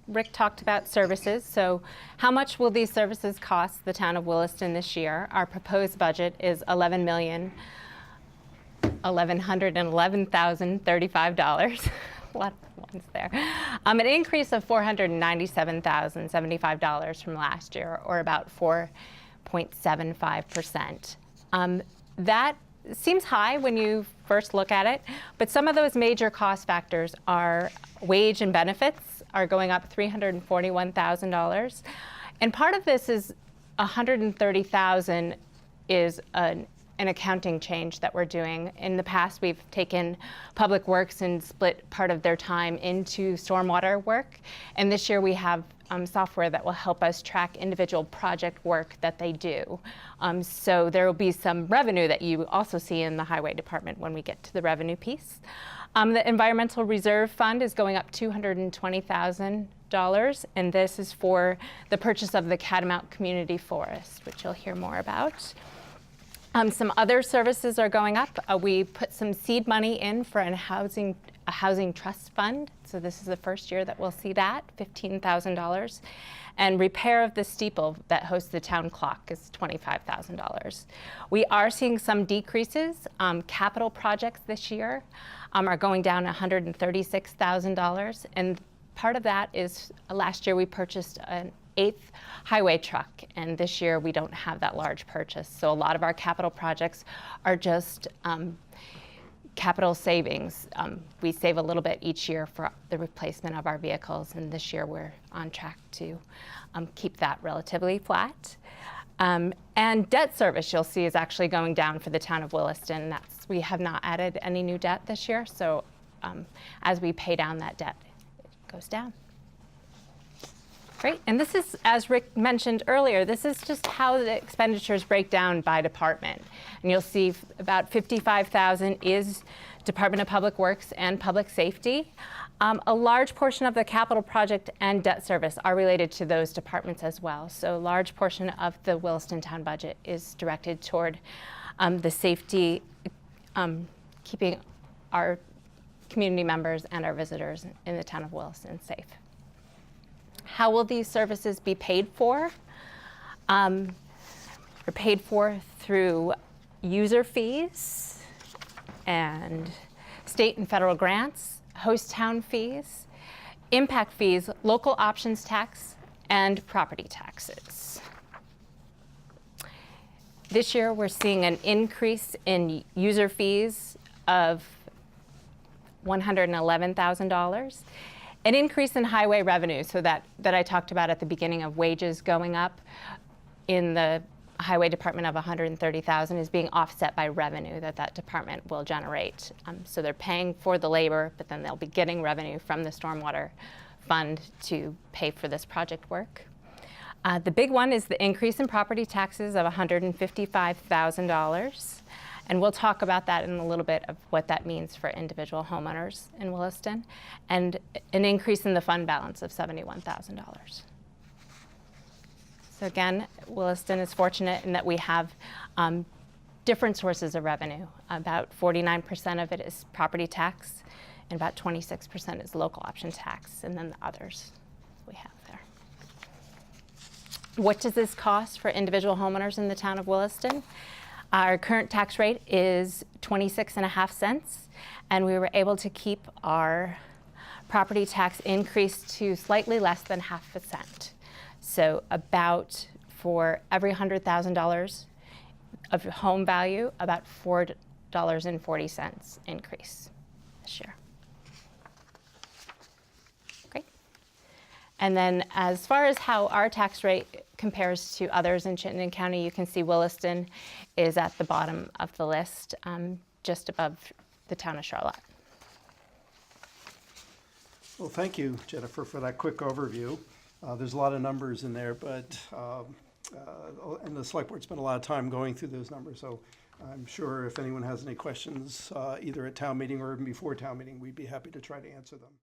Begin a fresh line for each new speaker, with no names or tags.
Rick talked about services. So how much will these services cost the town of Williston this year? Our proposed budget is $11,111,035. A lot of ones there. An increase of $497,075 from last year, or about 4.75%. That seems high when you first look at it, but some of those major cost factors are wage and benefits are going up $341,000. And part of this is $130,000 is an accounting change that we're doing. In the past, we've taken Public Works and split part of their time into stormwater work. And this year we have software that will help us track individual project work that they do. So there will be some revenue that you also see in the Highway Department when we get to the revenue piece. The Environmental Reserve Fund is going up $220,000, and this is for the purchase of the Catamount Community Forest, which you'll hear more about. Some other services are going up. We put some seed money in for a housing trust fund. So this is the first year that we'll see that, $15,000. And repair of the steeple that hosts the town clock is $25,000. We are seeing some decreases. Capital projects this year are going down $136,000. And part of that is last year we purchased an 8th highway truck, and this year we don't have that large purchase. So a lot of our capital projects are just capital savings. We save a little bit each year for the replacement of our vehicles, and this year we're on track to keep that relatively flat. And debt service, you'll see, is actually going down for the town of Williston. We have not added any new debt this year, so as we pay down that debt, it goes down. Great, and this is, as Rick mentioned earlier, this is just how the expenditures break down by department. And you'll see about $55,000 is Department of Public Works and Public Safety. A large portion of the capital project and debt service are related to those departments as well. So a large portion of the Williston town budget is directed toward the safety, keeping our community members and our visitors in the town of Williston safe. How will these services be paid for? They're paid for through user fees and state and federal grants, host town fees, impact fees, local options tax, and property taxes. This year we're seeing an increase in user fees of $111,000. An increase in highway revenue, so that I talked about at the beginning of wages going up in the Highway Department of $130,000 is being offset by revenue that department will generate. So they're paying for the labor, but then they'll be getting revenue from the Stormwater Fund to pay for this project work. The big one is the increase in property taxes of $155,000. And we'll talk about that in a little bit of what that means for individual homeowners in Williston, and an increase in the fund balance of $71,000. So again, Williston is fortunate in that we have different sources of revenue. About 49% of it is property tax, and about 26% is local option tax, and then the others we have there. What does this cost for individual homeowners in the town of Williston? Our current tax rate is 26.5 cents, and we were able to keep our property tax increase to slightly less than 0.5 cent. So about for every $100,000 of home value, about $4.40 increase this year. Great. And then as far as how our tax rate compares to others in Chittenden County, you can see Williston is at the bottom of the list, just above the town of Charlotte.
Well, thank you, Jennifer, for that quick overview. There's a lot of numbers in there, but and the select board spent a lot of time going through those numbers, so I'm sure if anyone has any questions, either at town meeting or even before town meeting, we'd be happy to try to answer them.